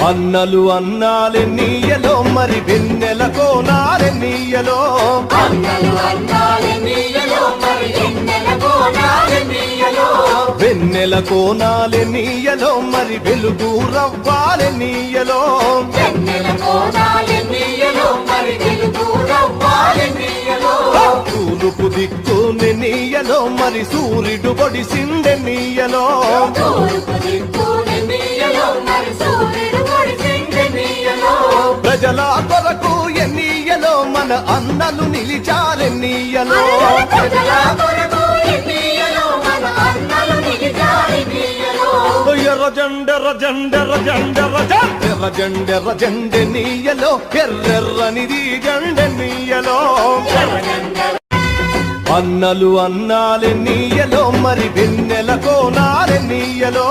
అన్నలు అన్నాలే నీయలో మరి వెన్నెల కోనాలే నీయలో వెన్నెల కోనాలే నీయలో మరి వెలుగు రవ్వాలే నీయలో తూర్పు దిక్కుని నీయలో మరి సూర్యుడు పొడిసిండే నీయలో ప్రజల కొరకు ఎన్నీయలో మన అన్నలు నిలిచారే నీయలో ఎర్రజెండె నీయలో ఎర్రెర్రనిది జెండె నీయలో అన్నలు అన్నాలే నీయలో మరి వెన్నెల కోనాలే నీయలో